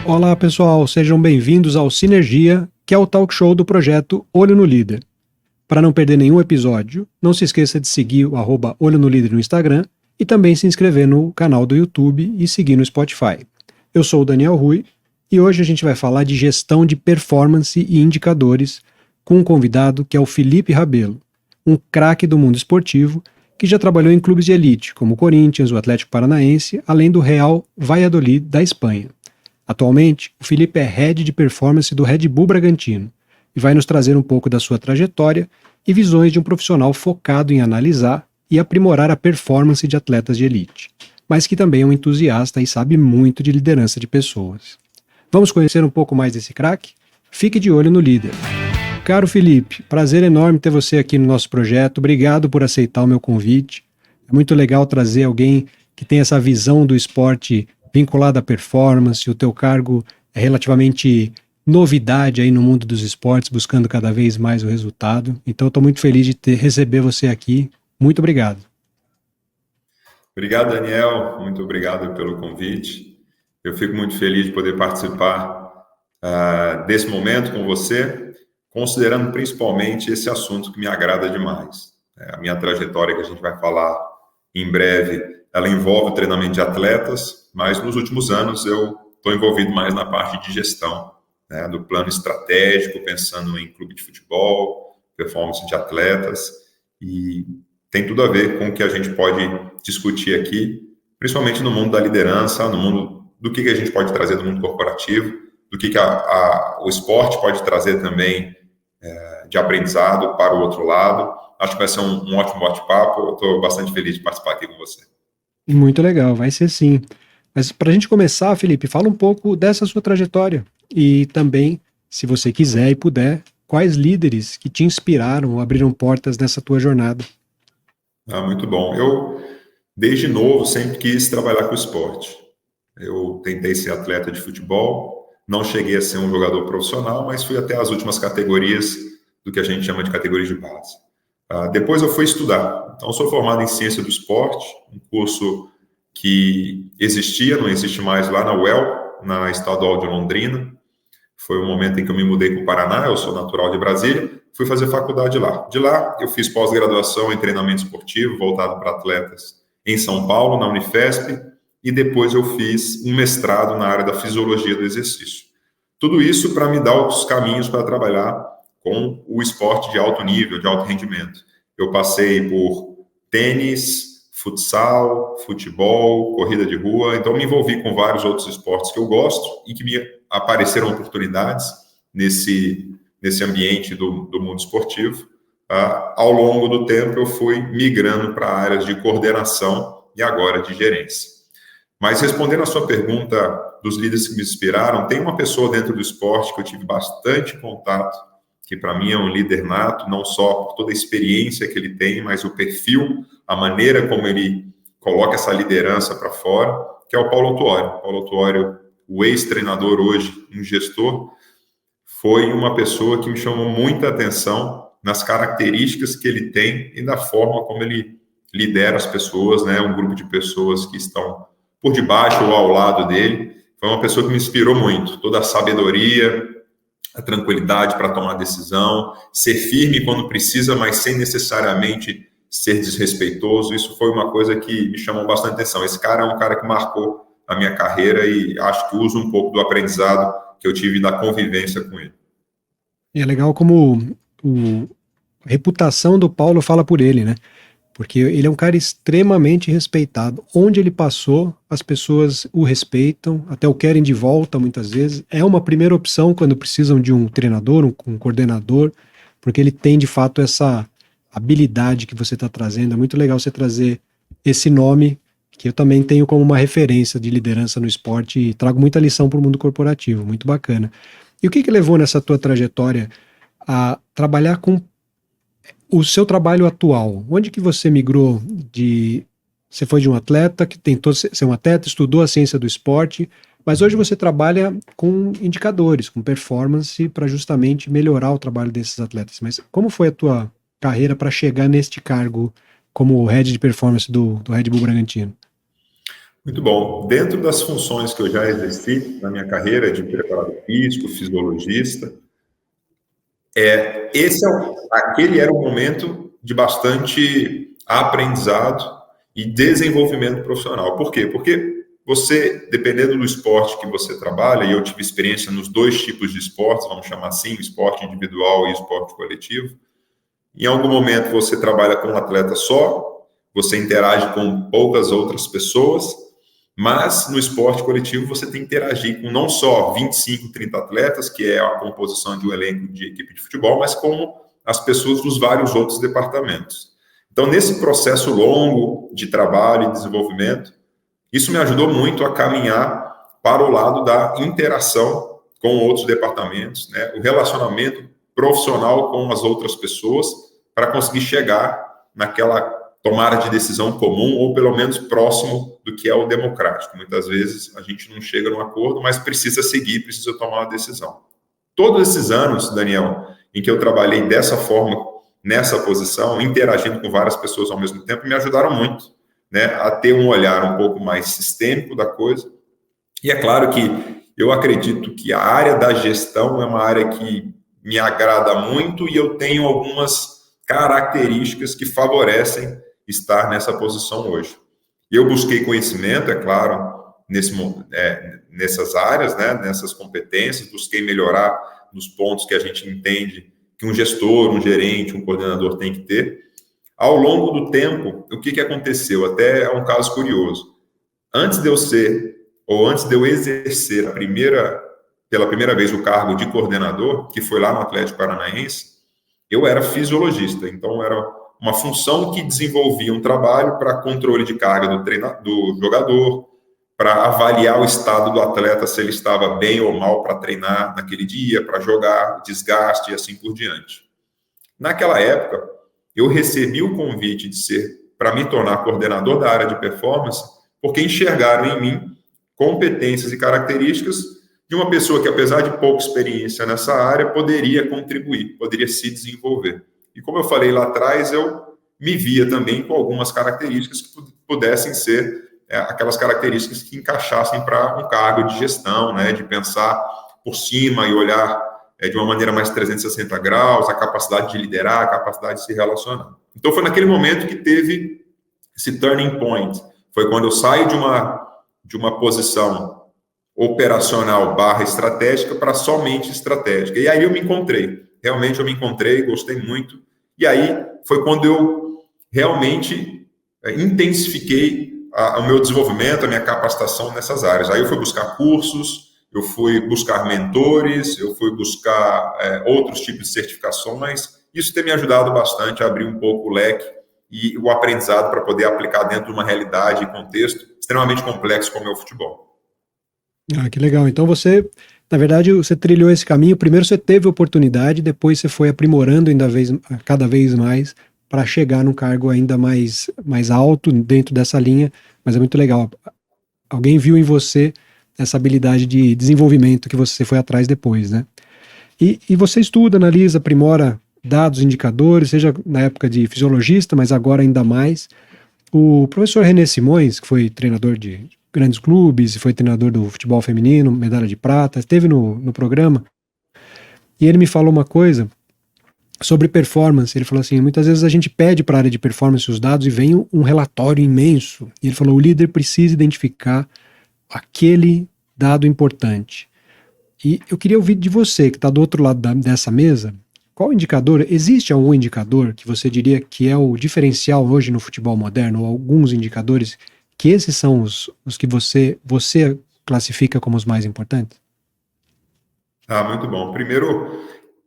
Olá pessoal, sejam bem-vindos ao Sinergia, que é o talk show do projeto Olho no Líder. Para não perder nenhum episódio, não se esqueça de seguir o @Olho no Líder no Instagram e também se inscrever no canal do YouTube e seguir no Spotify. Eu sou o Daniel Rui e hoje a gente vai falar de gestão de performance e indicadores com um convidado que é o Felipe Rabelo, um craque do mundo esportivo que já trabalhou em clubes de elite, como o Corinthians, o Atlético Paranaense, além do Real Valladolid da Espanha. Atualmente, o Felipe é Head de Performance do Red Bull Bragantino e vai nos trazer um pouco da sua trajetória e visões de um profissional focado em analisar e aprimorar a performance de atletas de elite, mas que também é um entusiasta e sabe muito de liderança de pessoas. Vamos conhecer um pouco mais desse craque? Fique de olho no líder. Caro Felipe, prazer enorme ter você aqui no nosso projeto. Obrigado por aceitar o meu convite. É muito legal trazer alguém que tem essa visão do esporte vinculada à performance. O teu cargo é relativamente novidade aí no mundo dos esportes, buscando cada vez mais o resultado. Então, eu estou muito feliz de receber você aqui. Muito obrigado. Obrigado, Daniel. Muito obrigado pelo convite. Eu fico muito feliz de poder participar desse momento com você, considerando principalmente esse assunto que me agrada demais. A minha trajetória, que a gente vai falar em breve, ela envolve o treinamento de atletas, mas nos últimos anos eu estou envolvido mais na parte de gestão, né, do plano estratégico, pensando em clube de futebol, performance de atletas, e tem tudo a ver com o que a gente pode discutir aqui, principalmente no mundo da liderança, no mundo do que a gente pode trazer do mundo corporativo, do que o esporte pode trazer também de aprendizado para o outro lado. Acho que vai ser um ótimo bate-papo. Eu estou bastante feliz de participar aqui com você. Muito legal, vai ser sim. Mas para a gente começar, Felipe, fala um pouco dessa sua trajetória e também, se você quiser e puder, quais líderes que te inspiraram ou abriram portas nessa tua jornada? Muito bom. Eu, desde novo, sempre quis trabalhar com esporte. Eu tentei ser atleta de futebol, não cheguei a ser um jogador profissional, mas fui até as últimas categorias do que a gente chama de categorias de base. Depois eu fui estudar. Então, sou formado em Ciência do Esporte, um curso que existia, não existe mais, lá na UEL, na Estadual de Londrina. Foi o momento em que eu me mudei para o Paraná, eu sou natural de Brasília, fui fazer faculdade lá. De lá, eu fiz pós-graduação em treinamento esportivo, voltado para atletas, em São Paulo, na Unifesp, e depois eu fiz um mestrado na área da fisiologia do exercício. Tudo isso para me dar os caminhos para trabalhar com o esporte de alto nível, de alto rendimento. Eu passei por tênis, futsal, futebol, corrida de rua, então me envolvi com vários outros esportes que eu gosto e que me apareceram oportunidades nesse ambiente do mundo esportivo. Ao longo do tempo eu fui migrando para áreas de coordenação e agora de gerência. Mas respondendo a sua pergunta dos líderes que me inspiraram, tem uma pessoa dentro do esporte que eu tive bastante contato, que para mim é um líder nato, não só por toda a experiência que ele tem, mas o perfil, a maneira como ele coloca essa liderança para fora, que é o Paulo Autuori. Paulo Autuori, o ex-treinador, hoje um gestor, foi uma pessoa que me chamou muita atenção nas características que ele tem e da forma como ele lidera as pessoas, né? Um grupo de pessoas que estão por debaixo ou ao lado dele. Foi uma pessoa que me inspirou muito. Toda a sabedoria, a tranquilidade para tomar decisão, ser firme quando precisa, mas sem necessariamente ser desrespeitoso. Isso foi uma coisa que me chamou bastante atenção. Esse cara é um cara que marcou a minha carreira e acho que uso um pouco do aprendizado que eu tive da convivência com ele. E é legal como a reputação do Paulo fala por ele, né? Porque ele é um cara extremamente respeitado. Onde ele passou, as pessoas o respeitam, até o querem de volta muitas vezes. É uma primeira opção quando precisam de um treinador, um coordenador, porque ele tem de fato essa habilidade que você está trazendo. É muito legal você trazer esse nome, que eu também tenho como uma referência de liderança no esporte e trago muita lição para o mundo corporativo. Muito bacana. E o que levou nessa tua trajetória a trabalhar com o seu trabalho atual? Onde que você migrou de... Você foi de um atleta que tentou ser um atleta, estudou a ciência do esporte, mas hoje você trabalha com indicadores, com performance, para justamente melhorar o trabalho desses atletas. Mas como foi a tua carreira para chegar neste cargo como head de performance do Red Bull Bragantino? Muito bom. Dentro das funções que eu já exerci na minha carreira de preparador físico, fisiologista, aquele era um momento de bastante aprendizado e desenvolvimento profissional. Por quê? Porque você, dependendo do esporte que você trabalha, e eu tive experiência nos dois tipos de esportes, vamos chamar assim, o esporte individual e o esporte coletivo, em algum momento você trabalha com um atleta só, você interage com poucas outras pessoas, mas no esporte coletivo você tem que interagir com não só 25, 30 atletas, que é a composição de um elenco de equipe de futebol, mas com as pessoas dos vários outros departamentos. Então, nesse processo longo de trabalho e desenvolvimento, isso me ajudou muito a caminhar para o lado da interação com outros departamentos, né? O relacionamento profissional com as outras pessoas, para conseguir chegar naquela tomada de decisão comum, ou pelo menos próximo do que é o democrático. Muitas vezes a gente não chega num acordo, mas precisa seguir, precisa tomar uma decisão. Todos esses anos, Daniel, em que eu trabalhei dessa forma, nessa posição, interagindo com várias pessoas ao mesmo tempo, me ajudaram muito, né, a ter um olhar um pouco mais sistêmico da coisa. E é claro que eu acredito que a área da gestão é uma área que me agrada muito e eu tenho algumas características que favorecem estar nessa posição hoje. Eu busquei conhecimento, é claro, nessas áreas, né, nessas competências, busquei melhorar nos pontos que a gente entende que um gestor, um gerente, um coordenador tem que ter. Ao longo do tempo, o que aconteceu? Até é um caso curioso. Antes de eu exercer pela primeira vez o cargo de coordenador, que foi lá no Atlético Paranaense, eu era fisiologista, então era uma função que desenvolvia um trabalho para controle de carga do jogador, para avaliar o estado do atleta, se ele estava bem ou mal para treinar naquele dia, para jogar, desgaste e assim por diante. Naquela época, eu recebi o convite para me tornar coordenador da área de performance, porque enxergaram em mim competências e características de uma pessoa que, apesar de pouca experiência nessa área, poderia contribuir, poderia se desenvolver. E como eu falei lá atrás, eu me via também com algumas características que pudessem ser aquelas características que encaixassem para um cargo de gestão, né, de pensar por cima e olhar de uma maneira mais 360 graus, a capacidade de liderar, a capacidade de se relacionar. Então, foi naquele momento que teve esse turning point. Foi quando eu saio de uma posição operacional / estratégica para somente estratégica. E aí eu me encontrei. Realmente eu me encontrei, gostei muito. E aí foi quando eu realmente intensifiquei o meu desenvolvimento, a minha capacitação nessas áreas. Aí eu fui buscar cursos, eu fui buscar mentores, eu fui buscar outros tipos de certificações. Isso tem me ajudado bastante a abrir um pouco o leque e o aprendizado para poder aplicar dentro de uma realidade e contexto extremamente complexo como é o futebol. Ah, que legal. Então você, na verdade, você trilhou esse caminho. Primeiro você teve oportunidade, depois você foi aprimorando cada vez mais para chegar num cargo ainda mais alto dentro dessa linha. Mas é muito legal. Alguém viu em você essa habilidade de desenvolvimento que você foi atrás depois, né? E você estuda, analisa, aprimora dados, indicadores, seja na época de fisiologista, mas agora ainda mais. O professor René Simões, que foi treinador de grandes clubes, foi treinador do futebol feminino, medalha de prata, esteve no programa, e ele me falou uma coisa sobre performance. Ele falou assim, muitas vezes a gente pede para a área de performance os dados e vem um relatório imenso, e ele falou, o líder precisa identificar aquele dado importante. E eu queria ouvir de você, que está do outro lado dessa mesa, qual indicador, existe algum indicador que você diria que é o diferencial hoje no futebol moderno, ou alguns indicadores que esses são os que você classifica como os mais importantes? Muito bom. Primeiro,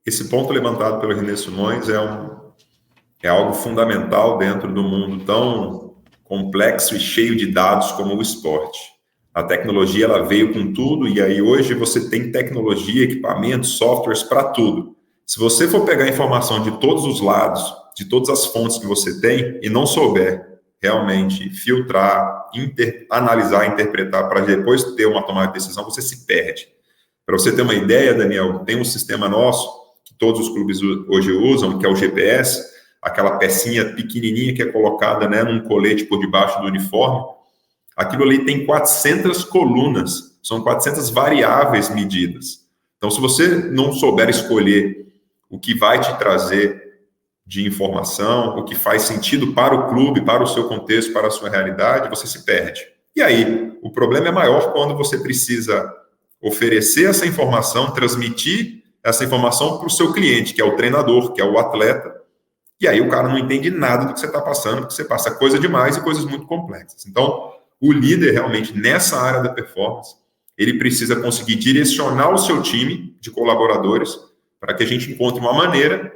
esse ponto levantado pelo René Simões é algo fundamental dentro do mundo tão complexo e cheio de dados como o esporte. A tecnologia ela veio com tudo e aí hoje você tem tecnologia, equipamentos, softwares para tudo. Se você for pegar informação de todos os lados, de todas as fontes que você tem e não souber realmente filtrar, analisar, interpretar para depois ter uma tomada de decisão, você se perde. Para você ter uma ideia, Daniel, tem um sistema nosso que todos os clubes hoje usam, que é o GPS, aquela pecinha pequenininha que é colocada, né, num colete por debaixo do uniforme. aquilo ali tem 400 colunas, são 400 variáveis medidas. Então, se você não souber escolher o que vai te trazer de informação, o que faz sentido para o clube, para o seu contexto, para a sua realidade, você se perde. E aí, o problema é maior quando você precisa oferecer essa informação, transmitir essa informação para o seu cliente, que é o treinador, que é o atleta, e aí o cara não entende nada do que você está passando, porque você passa coisa demais e coisas muito complexas. Então, o líder realmente nessa área da performance, ele precisa conseguir direcionar o seu time de colaboradores para que a gente encontre uma maneira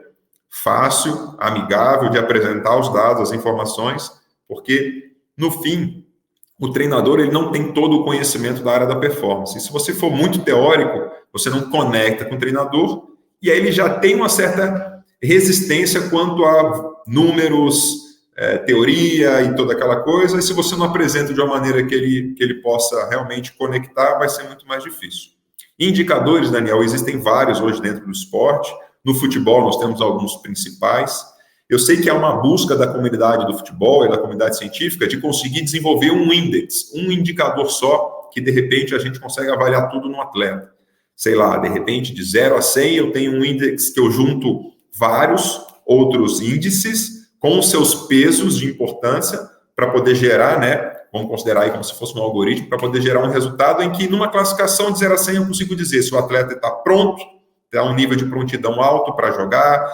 fácil, amigável de apresentar os dados, as informações, porque, no fim, o treinador ele não tem todo o conhecimento da área da performance. E se você for muito teórico, você não conecta com o treinador, e aí ele já tem uma certa resistência quanto a números, teoria e toda aquela coisa, e se você não apresenta de uma maneira que ele possa realmente conectar, vai ser muito mais difícil. Indicadores, Daniel, existem vários hoje dentro do esporte. No futebol, nós temos alguns principais. Eu sei que há uma busca da comunidade do futebol e da comunidade científica de conseguir desenvolver um índice, um indicador só, que de repente a gente consegue avaliar tudo no atleta. Sei lá, de repente de 0 a 100 eu tenho um índice que eu junto vários outros índices com seus pesos de importância para poder gerar, né? Vamos considerar aí como se fosse um algoritmo, para poder gerar um resultado em que numa classificação de 0 a 100 eu consigo dizer se o atleta está pronto, tem um nível de prontidão alto para jogar,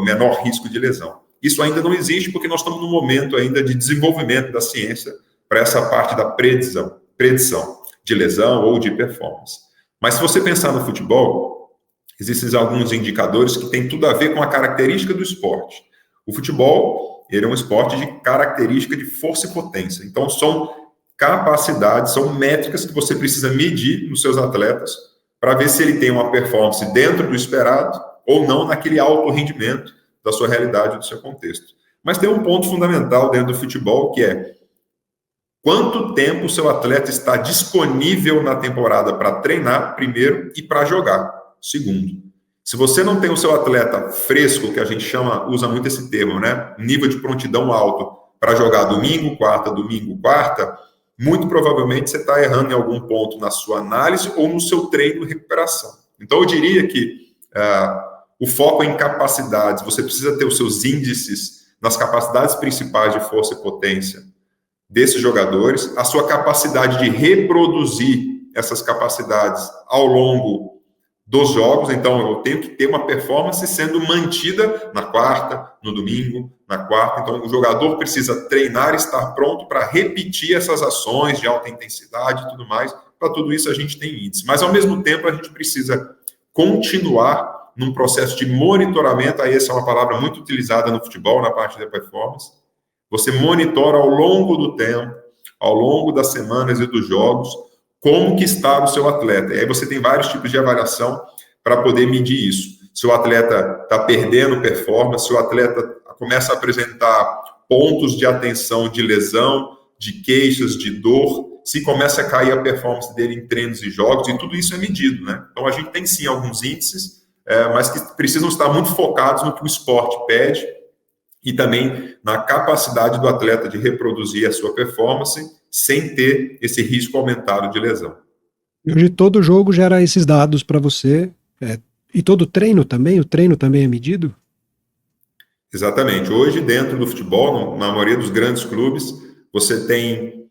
menor risco de lesão. Isso ainda não existe porque nós estamos num momento ainda de desenvolvimento da ciência para essa parte da predição de lesão ou de performance. Mas se você pensar no futebol, existem alguns indicadores que têm tudo a ver com a característica do esporte. O futebol, ele é um esporte de característica de força e potência. Então, são capacidades, são métricas que você precisa medir nos seus atletas para ver se ele tem uma performance dentro do esperado ou não naquele alto rendimento da sua realidade, do seu contexto. Mas tem um ponto fundamental dentro do futebol, que é quanto tempo o seu atleta está disponível na temporada para treinar, primeiro, e para jogar, segundo. Se você não tem o seu atleta fresco, que a gente usa muito esse termo, né? Nível de prontidão alto para jogar domingo, quarta, muito provavelmente você está errando em algum ponto na sua análise ou no seu treino e recuperação. Então, eu diria que o foco é em capacidades. Você precisa ter os seus índices nas capacidades principais de força e potência desses jogadores, a sua capacidade de reproduzir essas capacidades ao longo dos jogos. Então, eu tenho que ter uma performance sendo mantida na quarta, no domingo, na quarta. Então, o jogador precisa treinar e estar pronto para repetir essas ações de alta intensidade e tudo mais. Para tudo isso, a gente tem índice. Mas, ao mesmo tempo, a gente precisa continuar num processo de monitoramento. Aí, essa é uma palavra muito utilizada no futebol, na parte da performance. Você monitora ao longo do tempo, ao longo das semanas e dos jogos, como que está o seu atleta. E aí você tem vários tipos de avaliação para poder medir isso. Se o atleta está perdendo performance, se o atleta começa a apresentar pontos de atenção de lesão, de queixas, de dor, se começa a cair a performance dele em treinos e jogos, e tudo isso é medido, né? Então a gente tem sim alguns índices, mas que precisam estar muito focados no que o esporte pede e também na capacidade do atleta de reproduzir a sua performance sem ter esse risco aumentado de lesão. E hoje todo jogo gera esses dados para você, e todo treino também? O treino também é medido? Exatamente. Hoje, dentro do futebol, na maioria dos grandes clubes, você tem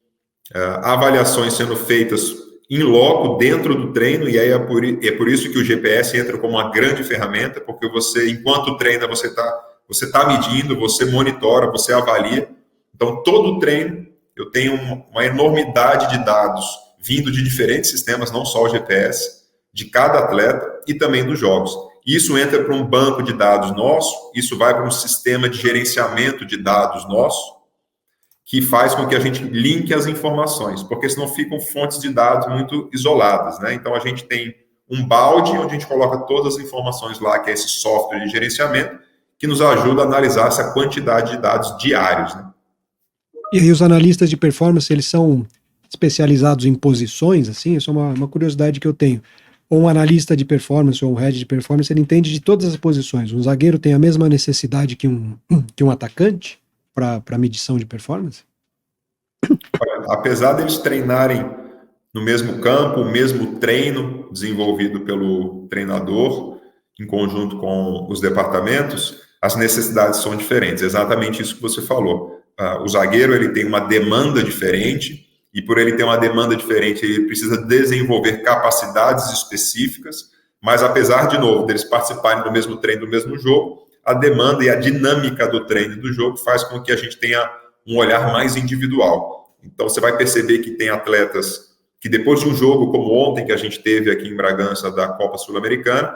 avaliações sendo feitas em loco dentro do treino, e aí é por isso que o GPS entra como uma grande ferramenta, porque você, enquanto treina, você está medindo, você monitora, você avalia. Então, todo treino, eu tenho uma enormidade de dados vindo de diferentes sistemas, não só o GPS, de cada atleta e também dos jogos. Isso entra para um banco de dados nosso, isso vai para um sistema de gerenciamento de dados nosso, que faz com que a gente linke as informações, porque senão ficam fontes de dados muito isoladas, né? Então, a gente tem um balde onde a gente coloca todas as informações lá, que é esse software de gerenciamento, que nos ajuda a analisar essa quantidade de dados diários, né? E aí os analistas de performance, eles são especializados em posições, assim? Isso é uma curiosidade que eu tenho. Ou um analista de performance, ou um head de performance, ele entende de todas as posições. Um zagueiro tem a mesma necessidade que um atacante para medição de performance? Apesar deles treinarem no mesmo campo, o mesmo treino desenvolvido pelo treinador, em conjunto com os departamentos, as necessidades são diferentes. Exatamente isso que você falou. O zagueiro ele tem uma demanda diferente, e por ele ter uma demanda diferente, ele precisa desenvolver capacidades específicas, mas apesar, de novo, deles participarem do mesmo treino, do mesmo jogo, a demanda e a dinâmica do treino e do jogo faz com que a gente tenha um olhar mais individual. Então, você vai perceber que tem atletas que depois de um jogo como ontem que a gente teve aqui em Bragança da Copa Sul-Americana,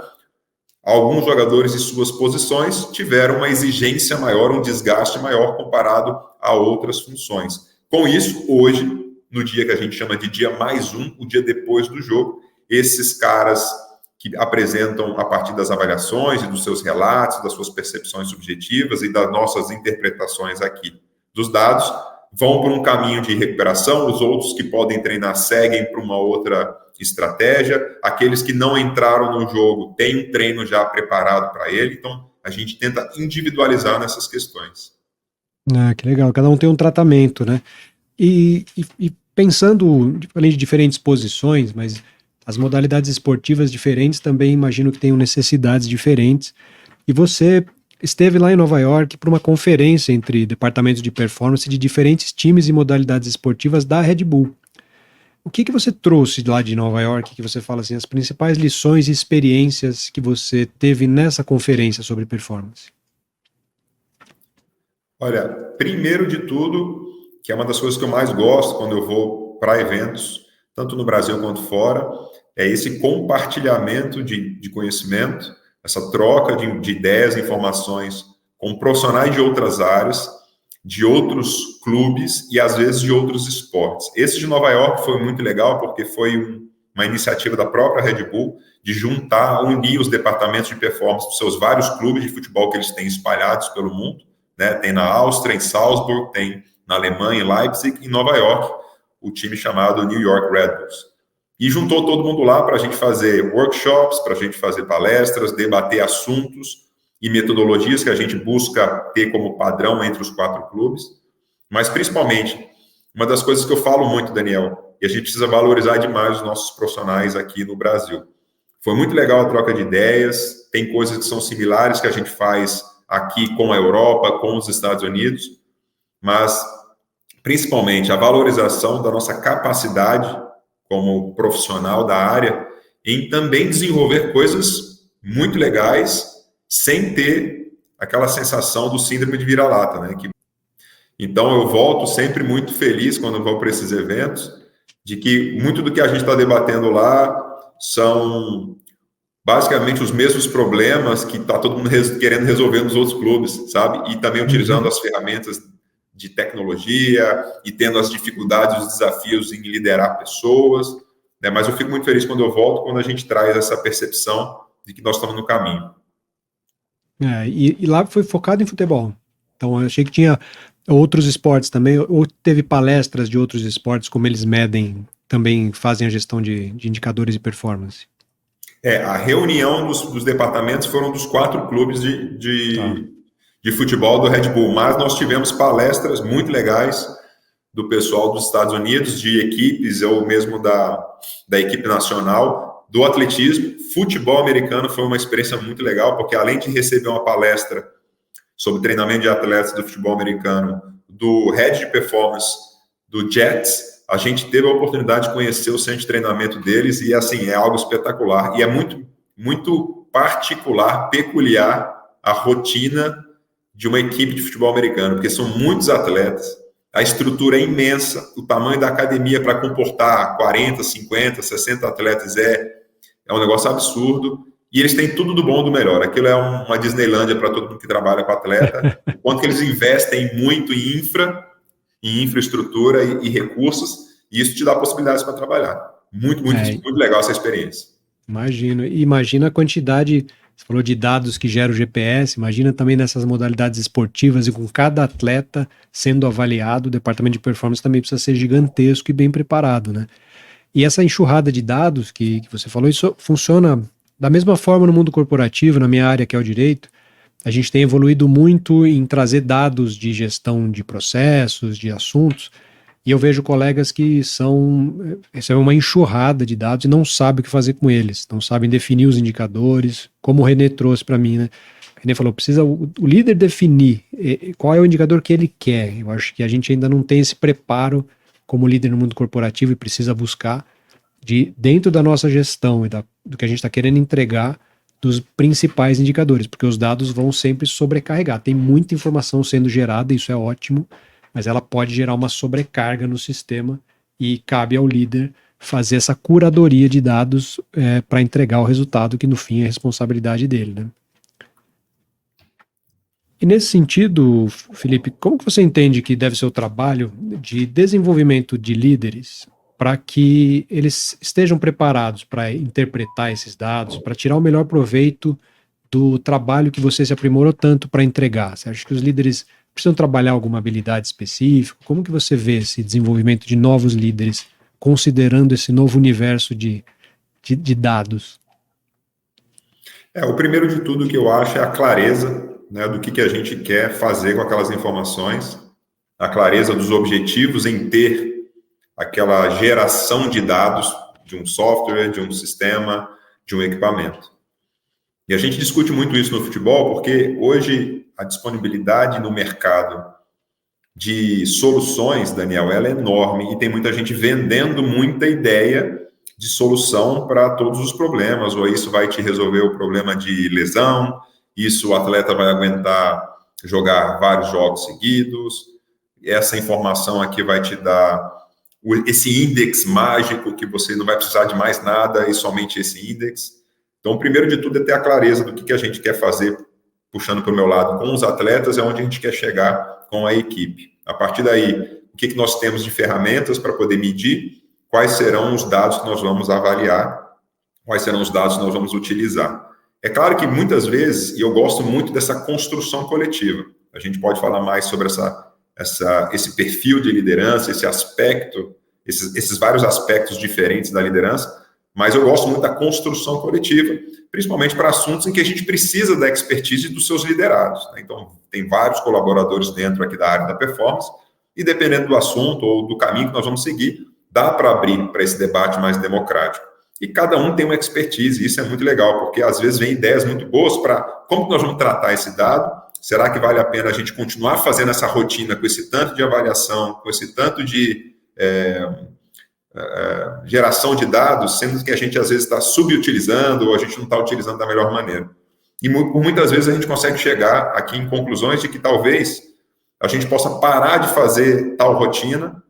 alguns jogadores em suas posições tiveram uma exigência maior, um desgaste maior comparado a outras funções. Com isso, hoje, no dia que a gente chama de dia mais um, o dia depois do jogo, esses caras que apresentam a partir das avaliações e dos seus relatos, das suas percepções subjetivas e das nossas interpretações aqui dos dados, vão por um caminho de recuperação, os outros que podem treinar seguem para uma outra estratégia, aqueles que não entraram no jogo têm um treino já preparado para ele, então a gente tenta individualizar nessas questões. Que legal, cada um tem um tratamento, né? E pensando, além de diferentes posições, mas as modalidades esportivas diferentes também imagino que tenham necessidades diferentes, e você esteve lá em Nova York para uma conferência entre departamentos de performance de diferentes times e modalidades esportivas da Red Bull. O que você trouxe lá de Nova York, que você fala assim, as principais lições e experiências que você teve nessa conferência sobre performance? Olha, primeiro de tudo, que é uma das coisas que eu mais gosto quando eu vou para eventos, tanto no Brasil quanto fora, é esse compartilhamento de conhecimento, essa troca de ideias e informações com profissionais de outras áreas, de outros clubes e, às vezes, de outros esportes. Esse de Nova York foi muito legal porque foi uma iniciativa da própria Red Bull de unir os departamentos de performance dos seus vários clubes de futebol que eles têm espalhados pelo mundo, né? Tem na Áustria, em Salzburg, tem na Alemanha, em Leipzig, e em Nova York, o time chamado New York Red Bulls. E juntou todo mundo lá para a gente fazer workshops, para a gente fazer palestras, debater assuntos e metodologias que a gente busca ter como padrão entre os 4 clubes. Mas, principalmente, uma das coisas que eu falo muito, Daniel, e a gente precisa valorizar demais os nossos profissionais aqui no Brasil. Foi muito legal a troca de ideias, tem coisas que são similares que a gente faz aqui com a Europa, com os Estados Unidos, mas, principalmente, a valorização da nossa capacidade como profissional da área, em também desenvolver coisas muito legais, sem ter aquela sensação do síndrome de vira-lata, né? Então, eu volto sempre muito feliz quando eu vou para esses eventos, de que muito do que a gente está debatendo lá são basicamente os mesmos problemas que está todo mundo querendo resolver nos outros clubes, sabe? E também utilizando as ferramentas de tecnologia e tendo as dificuldades, os desafios em liderar pessoas, né? Mas eu fico muito feliz quando eu volto, quando a gente traz essa percepção de que nós estamos no caminho. E lá foi focado em futebol. Então eu achei que tinha outros esportes também, ou teve palestras de outros esportes, como eles medem, também fazem a gestão de indicadores de performance. A reunião dos departamentos foram dos 4 clubes de futebol do Red Bull, mas nós tivemos palestras muito legais do pessoal dos Estados Unidos, de equipes, ou mesmo da equipe nacional, do atletismo. Futebol americano foi uma experiência muito legal, porque além de receber uma palestra sobre treinamento de atletas do futebol americano, do Head de Performance, do Jets, a gente teve a oportunidade de conhecer o centro de treinamento deles, e assim, é algo espetacular, e é muito, muito particular, peculiar, a rotina de uma equipe de futebol americano, porque são muitos atletas, a estrutura é imensa, o tamanho da academia para comportar 40, 50, 60 atletas é um negócio absurdo, e eles têm tudo do bom e do melhor. Aquilo é uma Disneylândia para todo mundo que trabalha com atleta, o quanto que eles investem muito em infraestrutura e recursos, e isso te dá possibilidades para trabalhar. Muito legal essa experiência. Imagina a quantidade. Você falou de dados que gera o GPS, imagina também nessas modalidades esportivas e com cada atleta sendo avaliado, o departamento de performance também precisa ser gigantesco e bem preparado, né? E essa enxurrada de dados que você falou, isso funciona da mesma forma no mundo corporativo, na minha área que é o direito. A gente tem evoluído muito em trazer dados de gestão de processos, de assuntos, E eu vejo colegas que recebem uma enxurrada de dados e não sabem o que fazer com eles, não sabem definir os indicadores, como o René trouxe para mim, né? O René falou, precisa o líder definir qual é o indicador que ele quer. Eu acho que a gente ainda não tem esse preparo como líder no mundo corporativo e precisa buscar dentro da nossa gestão e do que a gente está querendo entregar, dos principais indicadores, porque os dados vão sempre sobrecarregar. Tem muita informação sendo gerada, isso é ótimo, mas ela pode gerar uma sobrecarga no sistema e cabe ao líder fazer essa curadoria de dados para entregar o resultado, que no fim é responsabilidade dele, né? E nesse sentido, Felipe, como que você entende que deve ser o trabalho de desenvolvimento de líderes para que eles estejam preparados para interpretar esses dados, para tirar o melhor proveito do trabalho que você se aprimorou tanto para entregar? Você acha que os líderes precisam trabalhar alguma habilidade específica? Como que você vê esse desenvolvimento de novos líderes, considerando esse novo universo de dados? O primeiro de tudo que eu acho é a clareza, né, do que a gente quer fazer com aquelas informações, a clareza dos objetivos em ter aquela geração de dados de um software, de um sistema, de um equipamento. E a gente discute muito isso no futebol, porque hoje a disponibilidade no mercado de soluções, Daniel, ela é enorme e tem muita gente vendendo muita ideia de solução para todos os problemas, ou isso vai te resolver o problema de lesão, isso o atleta vai aguentar jogar vários jogos seguidos, essa informação aqui vai te dar esse índex mágico que você não vai precisar de mais nada e somente esse índex. Então, primeiro de tudo é ter a clareza do que a gente quer fazer, puxando para o meu lado, com os atletas, é onde a gente quer chegar com a equipe. A partir daí, o que nós temos de ferramentas para poder medir, quais serão os dados que nós vamos avaliar, quais serão os dados que nós vamos utilizar. É claro que muitas vezes, e eu gosto muito dessa construção coletiva, a gente pode falar mais sobre esse perfil de liderança, esse aspecto, esses vários aspectos diferentes da liderança, mas eu gosto muito da construção coletiva, principalmente para assuntos em que a gente precisa da expertise dos seus liderados, né? Então, tem vários colaboradores dentro aqui da área da performance, e dependendo do assunto ou do caminho que nós vamos seguir, dá para abrir para esse debate mais democrático. E cada um tem uma expertise, e isso é muito legal, porque às vezes vem ideias muito boas para como que nós vamos tratar esse dado. Será que vale a pena a gente continuar fazendo essa rotina com esse tanto de avaliação, com esse tanto de geração de dados, sendo que a gente às vezes está subutilizando ou a gente não está utilizando da melhor maneira? E muitas vezes a gente consegue chegar aqui em conclusões de que talvez a gente possa parar de fazer tal rotina,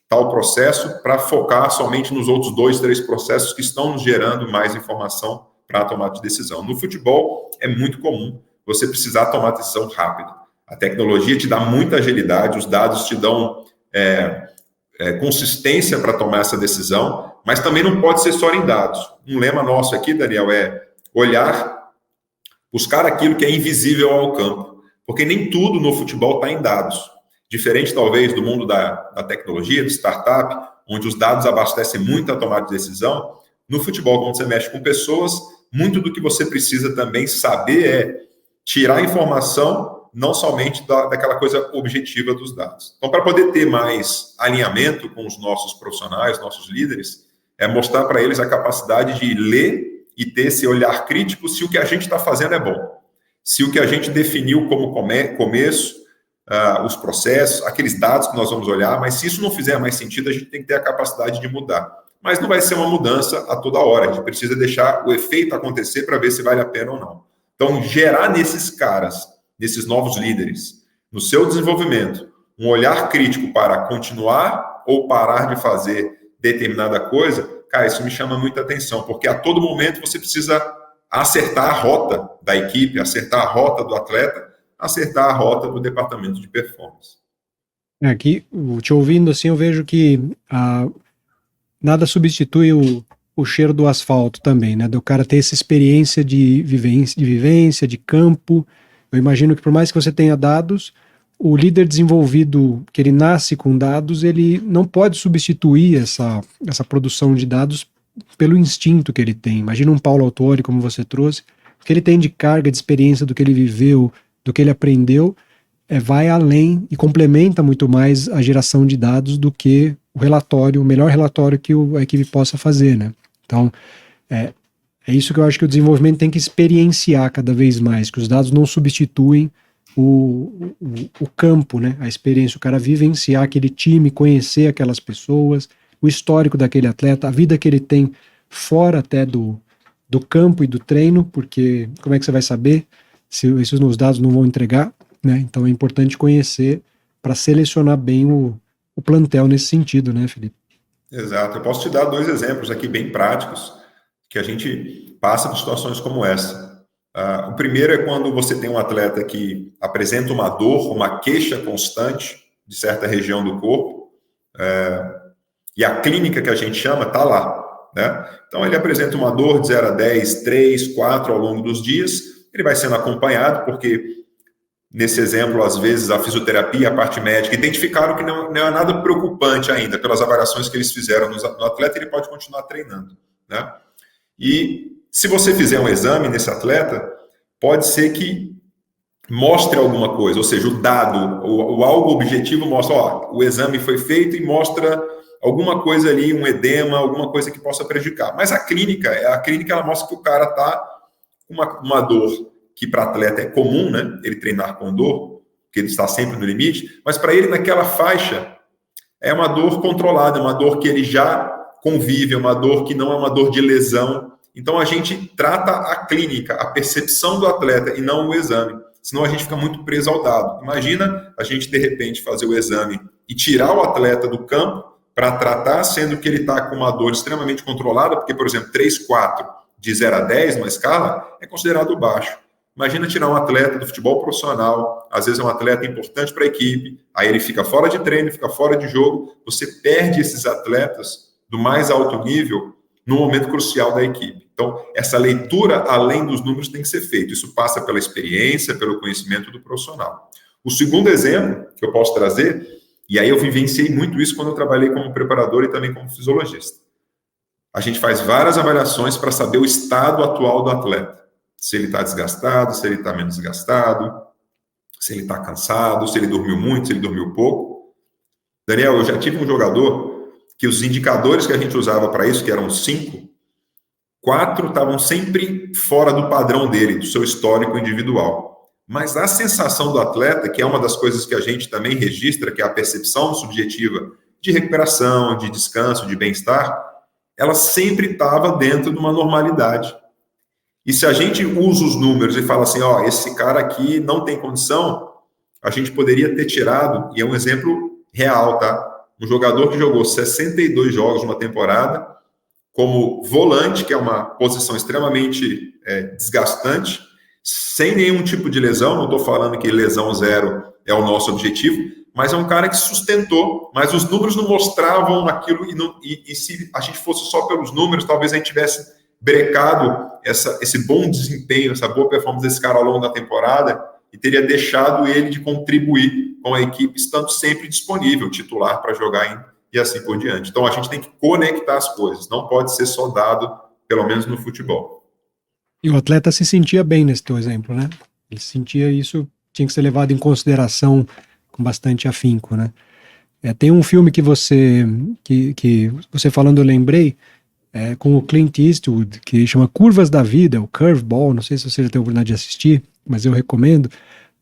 tal processo, para focar somente nos outros 2, 3 processos que estão nos gerando mais informação para a tomada de decisão. No futebol, é muito comum você precisar tomar decisão rápida. A tecnologia te dá muita agilidade, os dados te dão consistência para tomar essa decisão, mas também não pode ser só em dados. Um lema nosso aqui, Daniel, é buscar aquilo que é invisível ao campo, porque nem tudo no futebol está em dados. Diferente, talvez, do mundo da tecnologia, do startup, onde os dados abastecem muito a tomada de decisão, no futebol, quando você mexe com pessoas, muito do que você precisa também saber é tirar a informação, não somente daquela coisa objetiva dos dados. Então, para poder ter mais alinhamento com os nossos profissionais, nossos líderes, é mostrar para eles a capacidade de ler e ter esse olhar crítico se o que a gente está fazendo é bom. Se o que a gente definiu como começo, os processos, aqueles dados que nós vamos olhar, mas se isso não fizer mais sentido, a gente tem que ter a capacidade de mudar. Mas não vai ser uma mudança a toda hora, a gente precisa deixar o efeito acontecer para ver se vale a pena ou não. Então, gerar nesses caras, nesses novos líderes, no seu desenvolvimento, um olhar crítico para continuar ou parar de fazer determinada coisa, cara, isso me chama muita atenção, porque a todo momento você precisa acertar a rota da equipe, acertar a rota do atleta, acertar a rota do departamento de performance. Aqui, te ouvindo assim, eu vejo que nada substitui o cheiro do asfalto também, né? Do cara ter essa experiência de vivência, de campo. Eu imagino que por mais que você tenha dados, o líder desenvolvido, que ele nasce com dados, ele não pode substituir essa produção de dados pelo instinto que ele tem. Imagina um Paulo Autuori, como você trouxe, que ele tem de carga, de experiência do que ele viveu, do que ele aprendeu, vai além e complementa muito mais a geração de dados do que o melhor relatório que a equipe possa fazer, né? Então, é isso que eu acho que o desenvolvimento tem que experienciar cada vez mais, que os dados não substituem o campo, né? A experiência, o cara vivenciar aquele time, conhecer aquelas pessoas, o histórico daquele atleta, a vida que ele tem fora até do campo e do treino, porque como é que você vai saber se esses dados não vão entregar, né? Então é importante conhecer para selecionar bem o plantel nesse sentido, né, Felipe? Exato. Eu posso te dar 2 exemplos aqui bem práticos que a gente passa por situações como essa. O primeiro é quando você tem um atleta que apresenta uma dor, uma queixa constante de certa região do corpo, e a clínica que a gente chama está lá, né? Então ele apresenta uma dor de 0 a 10, 3, 4 ao longo dos dias, ele vai sendo acompanhado, porque nesse exemplo, às vezes, a fisioterapia, a parte médica, identificaram que não é nada preocupante ainda, pelas avaliações que eles fizeram no atleta, ele pode continuar treinando, né? E se você fizer um exame nesse atleta, pode ser que mostre alguma coisa, ou seja, o dado, o algo objetivo mostra, o exame foi feito e mostra alguma coisa ali, um edema, alguma coisa que possa prejudicar. Mas a clínica ela mostra que o cara está com uma dor que para atleta é comum, né? Ele treinar com dor, porque ele está sempre no limite, mas para ele naquela faixa é uma dor controlada, é uma dor que ele já convive, é uma dor que não é uma dor de lesão. Então a gente trata a clínica, a percepção do atleta e não o exame. Senão a gente fica muito preso ao dado. Imagina a gente de repente fazer o exame e tirar o atleta do campo para tratar, sendo que ele está com uma dor extremamente controlada, porque, por exemplo, 3, 4 de 0 a 10 numa escala é considerado baixo. Imagina tirar um atleta do futebol profissional, às vezes é um atleta importante para a equipe, aí ele fica fora de treino, fica fora de jogo, você perde esses atletas do mais alto nível no momento crucial da equipe. Então, essa leitura além dos números tem que ser feita. Isso passa pela experiência, pelo conhecimento do profissional. O segundo exemplo que eu posso trazer, e aí eu vivenciei muito isso quando eu trabalhei como preparador e também como fisiologista. A gente faz várias avaliações para saber o estado atual do atleta. Se ele está desgastado, se ele está menos desgastado, se ele está cansado, se ele dormiu muito, se ele dormiu pouco. Daniel, eu já tive um jogador que os indicadores que a gente usava para isso, que eram 5, 4 estavam sempre fora do padrão dele, do seu histórico individual. Mas a sensação do atleta, que é uma das coisas que a gente também registra, que é a percepção subjetiva de recuperação, de descanso, de bem-estar, ela sempre estava dentro de uma normalidade. E se a gente usa os números e fala assim, esse cara aqui não tem condição, a gente poderia ter tirado, e é um exemplo real, tá? Um jogador que jogou 62 jogos numa temporada, como volante, que é uma posição extremamente desgastante, sem nenhum tipo de lesão, não estou falando que lesão zero é o nosso objetivo, mas é um cara que sustentou, mas os números não mostravam aquilo, e se a gente fosse só pelos números, talvez a gente tivesse brecado esse bom desempenho, essa boa performance desse cara ao longo da temporada e teria deixado ele de contribuir com a equipe, estando sempre disponível, titular para jogar e assim por diante. Então, a gente tem que conectar as coisas, não pode ser só dado, pelo menos no futebol. E o atleta se sentia bem nesse teu exemplo, né? Ele sentia isso, tinha que ser levado em consideração com bastante afinco, né? Tem um filme que você falando, eu lembrei, com o Clint Eastwood, que chama Curvas da Vida, o Curveball, não sei se você já teve a oportunidade de assistir, mas eu recomendo,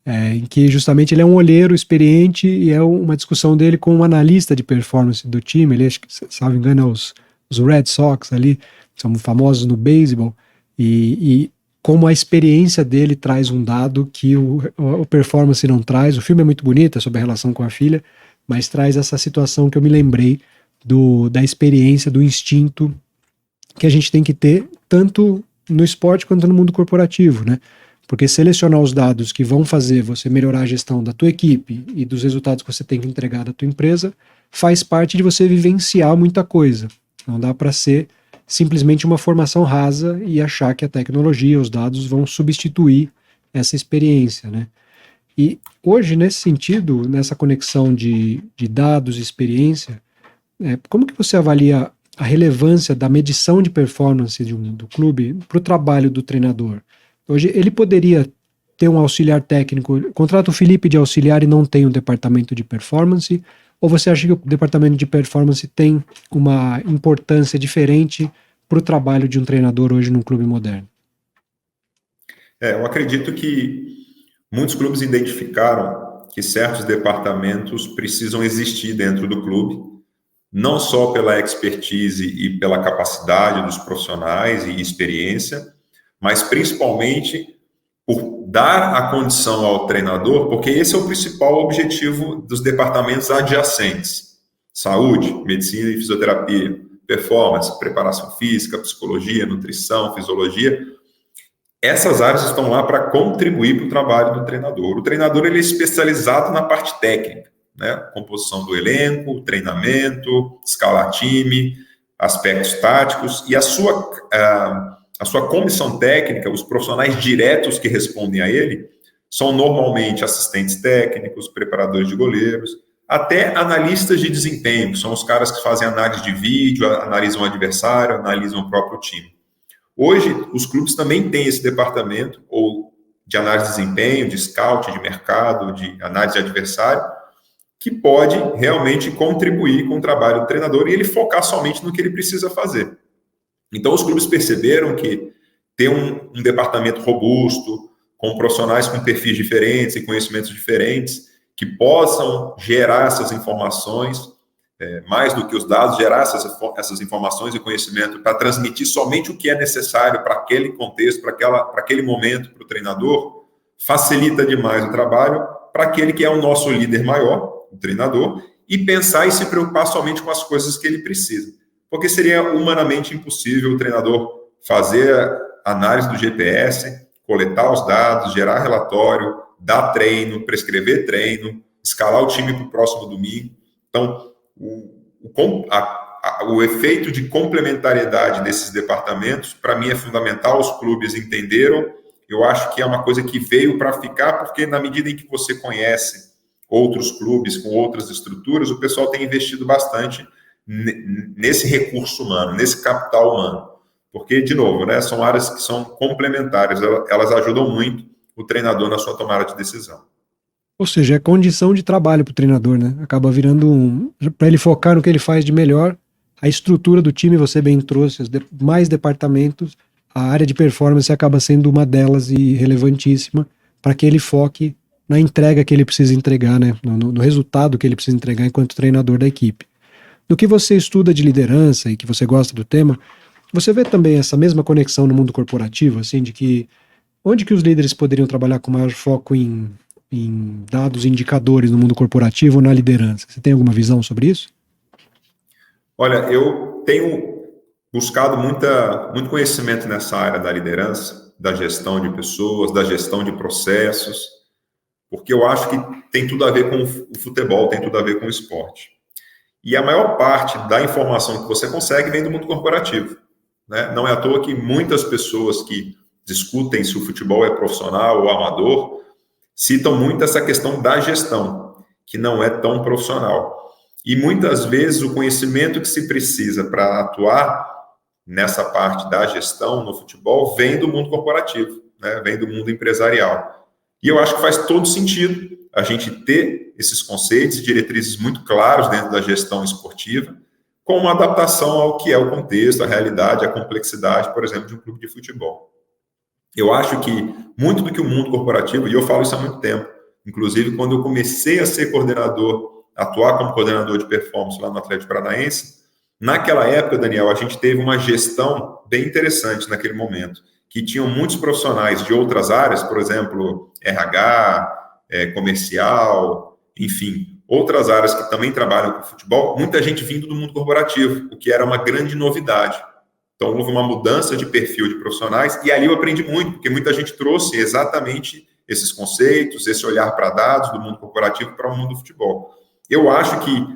em que justamente ele é um olheiro experiente e é uma discussão dele com um analista de performance do time, ele, acho que, se não me engano, é os Red Sox ali, são famosos no beisebol, e como a experiência dele traz um dado que o performance não traz. O filme é muito bonito, é sobre a relação com a filha, mas traz essa situação que eu me lembrei da experiência, do instinto que a gente tem que ter tanto no esporte quanto no mundo corporativo, né? Porque selecionar os dados que vão fazer você melhorar a gestão da tua equipe e dos resultados que você tem que entregar da tua empresa faz parte de você vivenciar muita coisa. Não dá para ser simplesmente uma formação rasa e achar que a tecnologia, os dados vão substituir essa experiência, né? E hoje, nesse sentido, nessa conexão de dados e experiência, como que você avalia a relevância da medição de performance do clube para o trabalho do treinador? Hoje ele poderia ter um auxiliar técnico, contrata o Felipe de auxiliar e não tem um departamento de performance? Ou você acha que o departamento de performance tem uma importância diferente para o trabalho de um treinador hoje num clube moderno? Eu acredito que muitos clubes identificaram que certos departamentos precisam existir dentro do clube, não só pela expertise e pela capacidade dos profissionais e experiência, mas principalmente por dar a condição ao treinador, porque esse é o principal objetivo dos departamentos adjacentes: saúde, medicina e fisioterapia, performance, preparação física, psicologia, nutrição, fisiologia. Essas áreas estão lá para contribuir para o trabalho do treinador. O treinador ele é especializado na parte técnica, né? Composição do elenco, treinamento, escalar time, aspectos táticos, e a sua comissão técnica, os profissionais diretos que respondem a ele, são normalmente assistentes técnicos, preparadores de goleiros, até analistas de desempenho, que são os caras que fazem análise de vídeo, analisam o adversário, analisam o próprio time. Hoje, os clubes também têm esse departamento, ou de análise de desempenho, de scout, de mercado, de análise de adversário, que pode realmente contribuir com o trabalho do treinador e ele focar somente no que ele precisa fazer. Então, os clubes perceberam que ter um departamento robusto, com profissionais com perfis diferentes e conhecimentos diferentes, que possam gerar essas informações, mais do que os dados, gerar essas informações e conhecimento para transmitir somente o que é necessário para aquele contexto, para aquele momento, para o treinador, facilita demais o trabalho para aquele que é o nosso líder maior, o treinador, e pensar e se preocupar somente com as coisas que ele precisa. Porque seria humanamente impossível o treinador fazer análise do GPS, coletar os dados, gerar relatório, dar treino, prescrever treino, escalar o time para o próximo domingo. Então, o efeito de complementariedade desses departamentos, para mim, é fundamental. Os clubes entenderam. Eu acho que é uma coisa que veio para ficar, porque na medida em que você conhece outros clubes com outras estruturas, o pessoal tem investido bastante nesse recurso humano, nesse capital humano. Porque, de novo, né, são áreas que são complementares, elas ajudam muito o treinador na sua tomada de decisão. Ou seja, é condição de trabalho para o treinador, né? Acaba virando para ele focar no que ele faz de melhor. A estrutura do time, você bem trouxe, mais departamentos, a área de performance acaba sendo uma delas e relevantíssima para que ele foque na entrega que ele precisa entregar, né? No resultado que ele precisa entregar enquanto treinador da equipe. No que você estuda de liderança e que você gosta do tema, você vê também essa mesma conexão no mundo corporativo, assim, de que onde que os líderes poderiam trabalhar com maior foco em dados indicadores no mundo corporativo ou na liderança? Você tem alguma visão sobre isso? Olha, eu tenho buscado muito conhecimento nessa área da liderança, da gestão de pessoas, da gestão de processos, porque eu acho que tem tudo a ver com o futebol, tem tudo a ver com o esporte. E a maior parte da informação que você consegue vem do mundo corporativo, né? Não é à toa que muitas pessoas que discutem se o futebol é profissional ou amador citam muito essa questão da gestão, que não é tão profissional. E muitas vezes o conhecimento que se precisa para atuar nessa parte da gestão no futebol vem do mundo corporativo, né? Vem do mundo empresarial. E eu acho que faz todo sentido a gente ter esses conceitos e diretrizes muito claros dentro da gestão esportiva, com uma adaptação ao que é o contexto, a realidade, a complexidade, por exemplo, de um clube de futebol. Eu acho que muito do que o mundo corporativo, e eu falo isso há muito tempo, inclusive quando eu comecei a ser coordenador, atuar como coordenador de performance lá no Atlético Paranaense, naquela época, Daniel, a gente teve uma gestão bem interessante naquele momento, que tinham muitos profissionais de outras áreas, por exemplo, RH, comercial, enfim, outras áreas que também trabalham com futebol, muita gente vindo do mundo corporativo, o que era uma grande novidade. Então, houve uma mudança de perfil de profissionais e ali eu aprendi muito, porque muita gente trouxe exatamente esses conceitos, esse olhar para dados do mundo corporativo para o mundo do futebol. Eu acho que,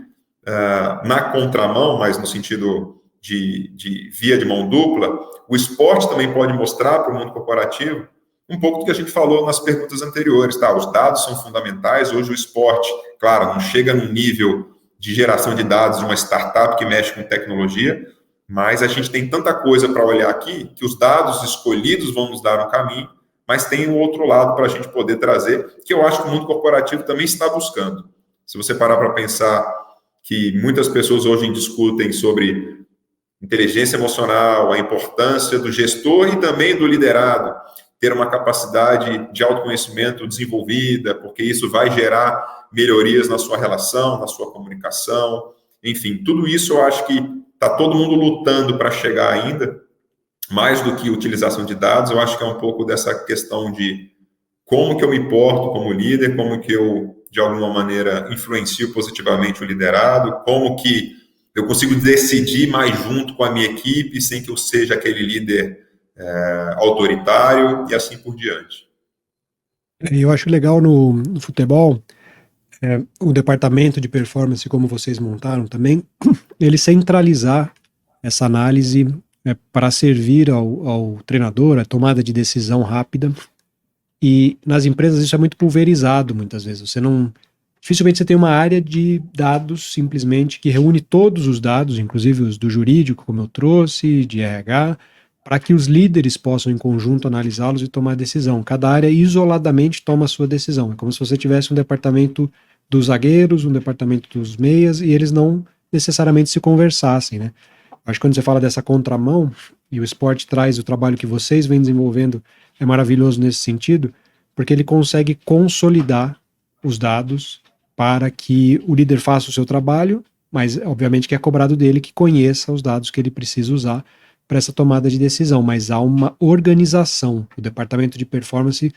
na contramão, mas no sentido de via de mão dupla, o esporte também pode mostrar para o mundo corporativo um pouco do que a gente falou nas perguntas anteriores, tá? Os dados são fundamentais, hoje o esporte, claro, não chega num nível de geração de dados de uma startup que mexe com tecnologia, mas a gente tem tanta coisa para olhar aqui que os dados escolhidos vão nos dar um caminho mas tem o outro lado para a gente poder trazer, que eu acho que o mundo corporativo também está buscando. Se você parar para pensar que muitas pessoas hoje discutem sobre inteligência emocional, a importância do gestor e também do liderado, ter uma capacidade de autoconhecimento desenvolvida, porque isso vai gerar melhorias na sua relação, na sua comunicação, enfim, tudo isso eu acho que está todo mundo lutando para chegar ainda, mais do que utilização de dados, eu acho que é um pouco dessa questão de como que eu me porto como líder, como que eu, de alguma maneira, influencio positivamente o liderado, como que eu consigo decidir mais junto com a minha equipe, sem que eu seja aquele líder autoritário e assim por diante. Eu acho legal no futebol, o departamento de performance, como vocês montaram também, ele centralizar essa análise para servir ao treinador, a tomada de decisão rápida. E nas empresas isso é muito pulverizado muitas vezes. Dificilmente você tem uma área de dados simplesmente que reúne todos os dados, inclusive os do jurídico, como eu trouxe, de RH, para que os líderes possam em conjunto analisá-los e tomar decisão. Cada área isoladamente toma a sua decisão. É como se você tivesse um departamento dos zagueiros, um departamento dos meias, e eles não necessariamente se conversassem, né? Acho que quando você fala dessa contramão, e o esporte traz o trabalho que vocês vêm desenvolvendo, é maravilhoso nesse sentido, porque ele consegue consolidar os dados para que o líder faça o seu trabalho, mas obviamente que é cobrado dele que conheça os dados que ele precisa usar para essa tomada de decisão, mas há uma organização. O departamento de performance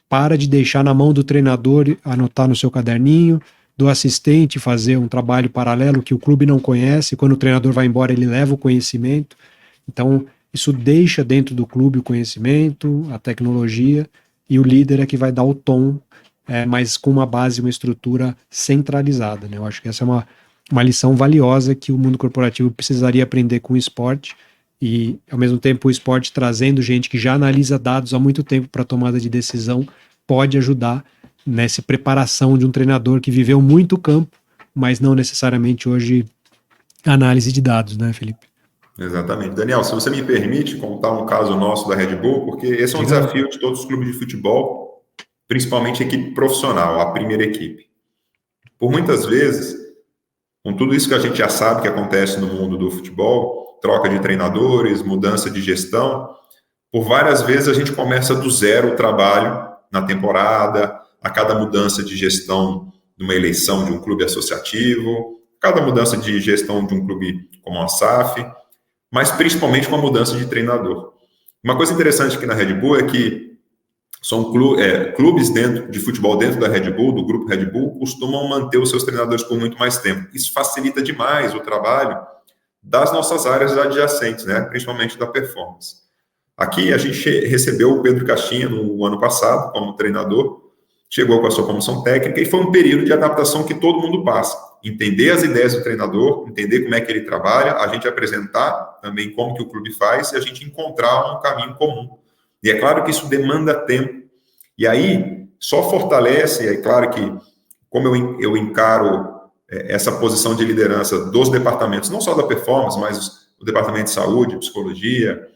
para de deixar na mão do treinador anotar no seu caderninho, do assistente fazer um trabalho paralelo que o clube não conhece, quando o treinador vai embora ele leva o conhecimento. Então isso deixa dentro do clube o conhecimento, a tecnologia, e o líder é que vai dar o tom, mas com uma base, uma estrutura centralizada, né? Eu acho que essa é uma lição valiosa que o mundo corporativo precisaria aprender com o esporte, e ao mesmo tempo o esporte trazendo gente que já analisa dados há muito tempo para tomada de decisão pode ajudar nessa preparação de um treinador que viveu muito campo, mas não necessariamente hoje análise de dados, né, Felipe? Exatamente. Daniel, se você me permite contar um caso nosso da Red Bull, porque esse é um desafio de todos os clubes de futebol, principalmente a equipe profissional, a primeira equipe. Por muitas vezes, com tudo isso que a gente já sabe que acontece no mundo do futebol, troca de treinadores, mudança de gestão, por várias vezes a gente começa do zero o trabalho na temporada, a cada mudança de gestão de uma eleição de um clube associativo, cada mudança de gestão de um clube como a SAF, mas principalmente com a mudança de treinador. Uma coisa interessante aqui na Red Bull é que são clubes de futebol dentro da Red Bull, do grupo Red Bull, costumam manter os seus treinadores por muito mais tempo. Isso facilita demais o trabalho das nossas áreas adjacentes, né? Principalmente da performance. Aqui a gente recebeu o Pedro Caixinha no ano passado como treinador, chegou com a sua comissão técnica e foi um período de adaptação que todo mundo passa. Entender as ideias do treinador, entender como é que ele trabalha, a gente apresentar também como que o clube faz e a gente encontrar um caminho comum. E é claro que isso demanda tempo. E aí só fortalece, é claro que como eu encaro essa posição de liderança dos departamentos, não só da performance, mas o departamento de saúde, psicologia,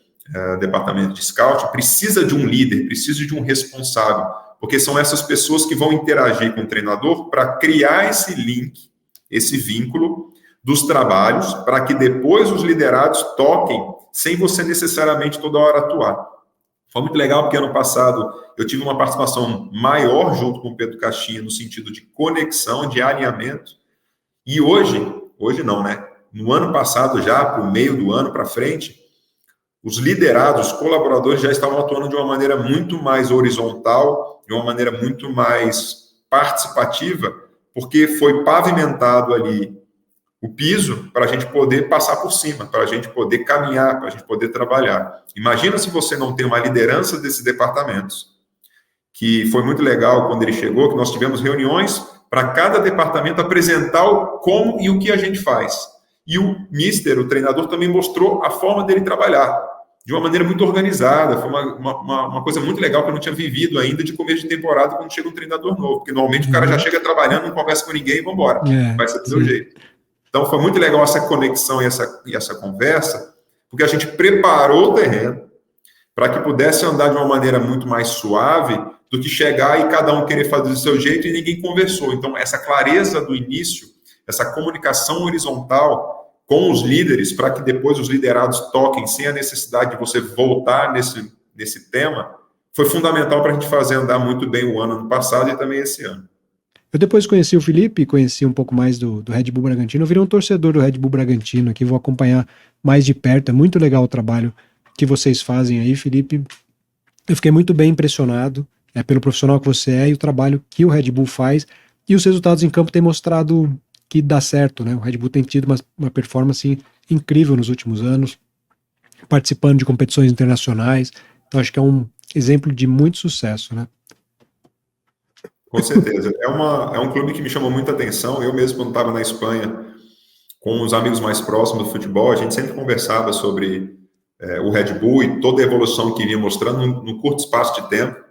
departamento de scout, precisa de um líder, precisa de um responsável, porque são essas pessoas que vão interagir com o treinador para criar esse link, esse vínculo dos trabalhos, para que depois os liderados toquem sem você necessariamente toda hora atuar. Foi muito legal porque ano passado eu tive uma participação maior junto com o Pedro Caixinha no sentido de conexão, de alinhamento, e hoje não, né? No ano passado já, para o meio do ano para frente, os liderados, os colaboradores já estavam atuando de uma maneira muito mais horizontal, de uma maneira muito mais participativa, porque foi pavimentado ali o piso para a gente poder passar por cima, para a gente poder caminhar, para a gente poder trabalhar. Imagina se você não tem uma liderança desses departamentos, que foi muito legal quando ele chegou, que nós tivemos reuniões para cada departamento apresentar o como e o que a gente faz. E o treinador, também mostrou a forma dele trabalhar, de uma maneira muito organizada. Foi uma coisa muito legal que eu não tinha vivido ainda de começo de temporada quando chega um treinador novo, porque normalmente o cara já chega trabalhando, não conversa com ninguém e vamos embora. Vai ser do meu jeito. Então foi muito legal essa conexão e essa conversa, porque a gente preparou o terreno, para que pudesse andar de uma maneira muito mais suave do que chegar e cada um querer fazer do seu jeito e ninguém conversou. Então, essa clareza do início, essa comunicação horizontal com os líderes, para que depois os liderados toquem sem a necessidade de você voltar nesse tema, foi fundamental para a gente fazer andar muito bem o ano passado e também esse ano. Eu depois conheci o Felipe, conheci um pouco mais do Red Bull Bragantino, eu virei um torcedor do Red Bull Bragantino aqui, vou acompanhar mais de perto, é muito legal o trabalho que vocês fazem aí, Felipe. Eu fiquei muito bem impressionado pelo profissional que você é e o trabalho que o Red Bull faz, e os resultados em campo têm mostrado que dá certo, né? O Red Bull tem tido uma performance incrível nos últimos anos, participando de competições internacionais, então acho que é um exemplo de muito sucesso, né? Com certeza. É um clube que me chamou muita atenção. Eu mesmo, quando estava na Espanha, com os amigos mais próximos do futebol, a gente sempre conversava sobre o Red Bull e toda a evolução que vinha mostrando num curto espaço de tempo,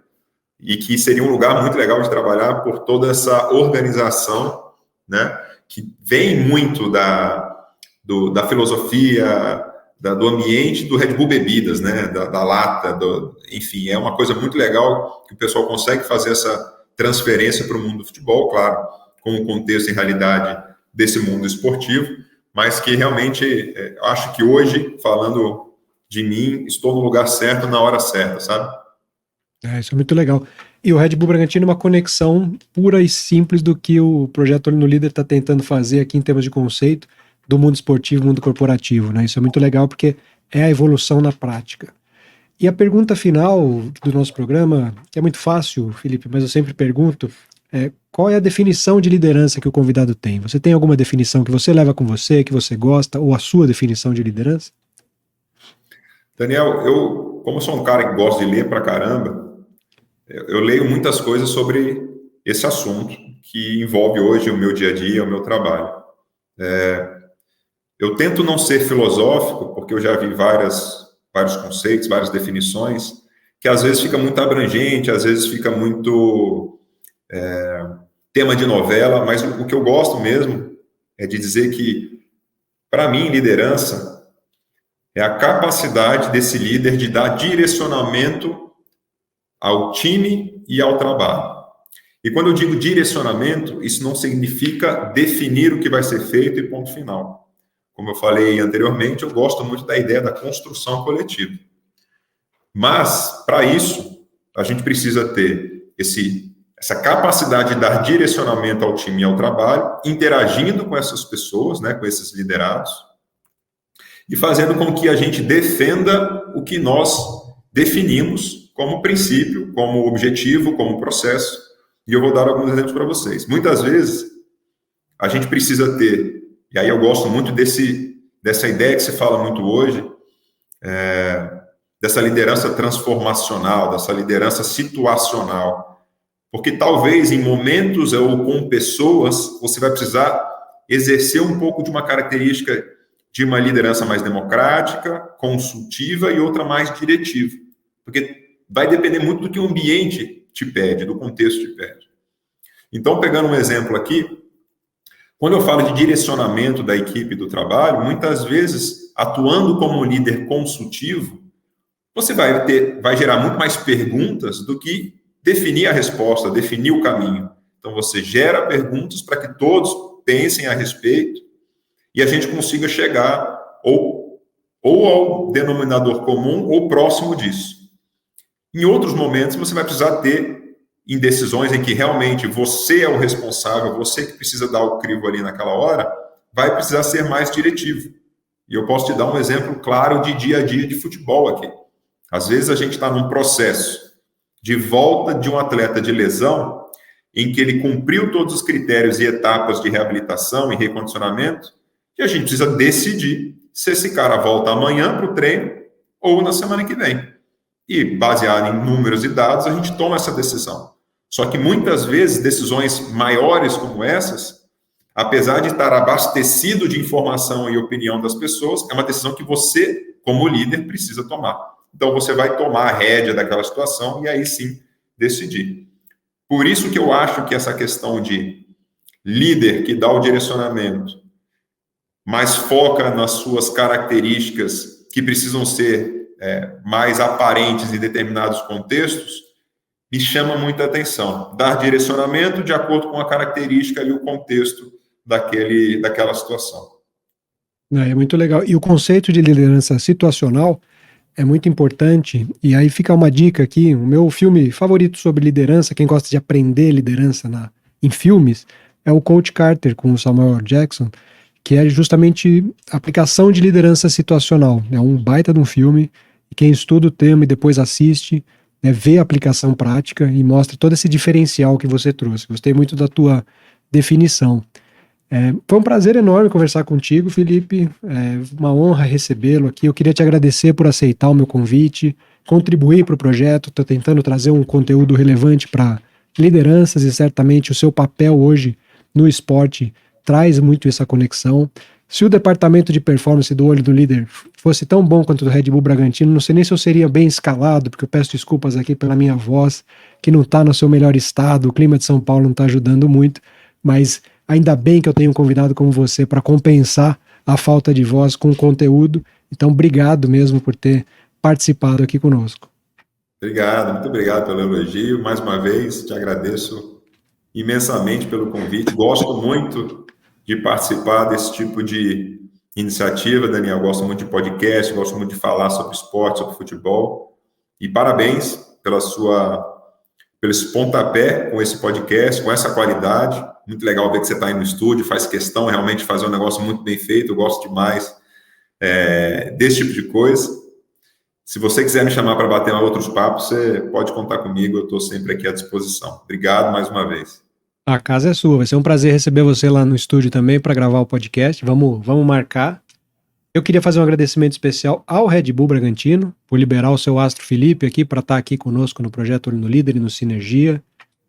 e que seria um lugar muito legal de trabalhar por toda essa organização, né, que vem muito da filosofia, do ambiente do Red Bull Bebidas, né, da lata, enfim, é uma coisa muito legal que o pessoal consegue fazer essa transferência para o mundo do futebol, claro, com o contexto, em realidade, desse mundo esportivo, mas que realmente acho que hoje, falando de mim, estou no lugar certo, na hora certa, sabe? Isso é muito legal. E o Red Bull Bragantino é uma conexão pura e simples do que o Projeto Olho no Líder está tentando fazer aqui em termos de conceito do mundo esportivo, mundo corporativo, né? Isso é muito legal porque é a evolução na prática. E a pergunta final do nosso programa, que é muito fácil, Felipe, mas eu sempre pergunto, qual é a definição de liderança que o convidado tem? Você tem alguma definição que você leva com você, que você gosta, ou a sua definição de liderança? Daniel, como eu sou um cara que gosta de ler pra caramba, eu leio muitas coisas sobre esse assunto que envolve hoje o meu dia a dia, o meu trabalho. Eu tento não ser filosófico, porque eu já vi vários conceitos, várias definições, que às vezes fica muito abrangente, às vezes fica muito tema de novela, mas o que eu gosto mesmo é de dizer que, para mim, liderança é a capacidade desse líder de dar direcionamento ao time e ao trabalho. E quando eu digo direcionamento, isso não significa definir o que vai ser feito e ponto final. Como eu falei anteriormente, eu gosto muito da ideia da construção coletiva. Mas, para isso, a gente precisa ter essa capacidade de dar direcionamento ao time e ao trabalho, interagindo com essas pessoas, né, com esses liderados, e fazendo com que a gente defenda o que nós definimos como princípio, como objetivo, como processo. E eu vou dar alguns exemplos para vocês. Muitas vezes, a gente precisa ter, e aí eu gosto muito dessa ideia que se fala muito hoje, dessa liderança transformacional, dessa liderança situacional. Porque talvez em momentos ou com pessoas, você vai precisar exercer um pouco de uma característica de uma liderança mais democrática, consultiva e outra mais diretiva. Porque vai depender muito do que o ambiente te pede, do contexto te pede. Então, pegando um exemplo aqui, quando eu falo de direcionamento da equipe do trabalho, muitas vezes, atuando como líder consultivo, você vai gerar muito mais perguntas do que definir a resposta, definir o caminho. Então, você gera perguntas para que todos pensem a respeito e a gente consiga chegar ou ao denominador comum ou próximo disso. Em outros momentos, você vai precisar ter, em decisões em que realmente você é o responsável, você que precisa dar o crivo ali naquela hora, vai precisar ser mais diretivo. E eu posso te dar um exemplo claro de dia a dia de futebol aqui. Às vezes a gente está num processo de volta de um atleta de lesão, em que ele cumpriu todos os critérios e etapas de reabilitação e recondicionamento, e a gente precisa decidir se esse cara volta amanhã para o treino ou na semana que vem. E, baseado em números e dados, a gente toma essa decisão. Só que, muitas vezes, decisões maiores como essas, apesar de estar abastecido de informação e opinião das pessoas, é uma decisão que você, como líder, precisa tomar. Então, você vai tomar a rédea daquela situação e aí sim decidir. Por isso que eu acho que essa questão de líder que dá o direcionamento, mas foca nas suas características que precisam ser mais aparentes em determinados contextos, me chama muita atenção. Dar direcionamento de acordo com a característica e o contexto daquela situação. É muito legal. E o conceito de liderança situacional é muito importante. E aí fica uma dica aqui: o meu filme favorito sobre liderança, quem gosta de aprender liderança em filmes, é o Coach Carter, com o Samuel Jackson, que é justamente aplicação de liderança situacional. É um baita de um filme, e quem estuda o tema e depois assiste, vê a aplicação prática e mostra todo esse diferencial que você trouxe. Gostei muito da tua definição. Foi um prazer enorme conversar contigo, Felipe. Uma honra recebê-lo aqui. Eu queria te agradecer por aceitar o meu convite, contribuir para o projeto. Estou tentando trazer um conteúdo relevante para lideranças e certamente o seu papel hoje no esporte traz muito essa conexão. Se o departamento de performance do Olho do Líder fosse tão bom quanto o do Red Bull Bragantino, não sei nem se eu seria bem escalado, porque eu peço desculpas aqui pela minha voz, que não está no seu melhor estado, o clima de São Paulo não está ajudando muito, mas ainda bem que eu tenho um convidado como você para compensar a falta de voz com conteúdo. Então, obrigado mesmo por ter participado aqui conosco. Obrigado, muito obrigado pelo elogio. Mais uma vez, te agradeço imensamente pelo convite. Gosto muito de participar desse tipo de iniciativa, Daniel. Gosto muito de podcast, gosto muito de falar sobre esporte, sobre futebol. E parabéns pelo esse pontapé com esse podcast, com essa qualidade. Muito legal ver que você está aí no estúdio, faz questão realmente de fazer um negócio muito bem feito. Eu gosto demais desse tipo de coisa. Se você quiser me chamar para bater outros papos, você pode contar comigo, eu estou sempre aqui à disposição. Obrigado mais uma vez. A casa é sua, vai ser um prazer receber você lá no estúdio também para gravar o podcast. Vamos marcar. Eu queria fazer um agradecimento especial ao Red Bull Bragantino por liberar o seu astro Felipe aqui para estar aqui conosco no projeto Olho no Líder e no Sinergia.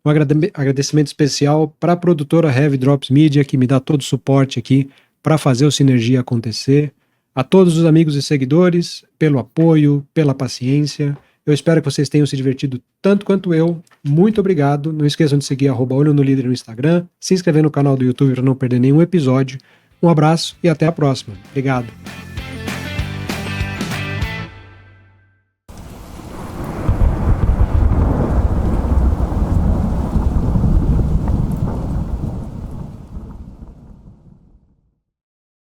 Um agradecimento especial para a produtora Heavy Drops Media, que me dá todo o suporte aqui para fazer o Sinergia acontecer. A todos os amigos e seguidores, pelo apoio, pela paciência. Eu espero que vocês tenham se divertido tanto quanto eu. Muito obrigado. Não esqueçam de seguir @Olho no Líder no Instagram, se inscrever no canal do YouTube para não perder nenhum episódio. Um abraço e até a próxima. Obrigado.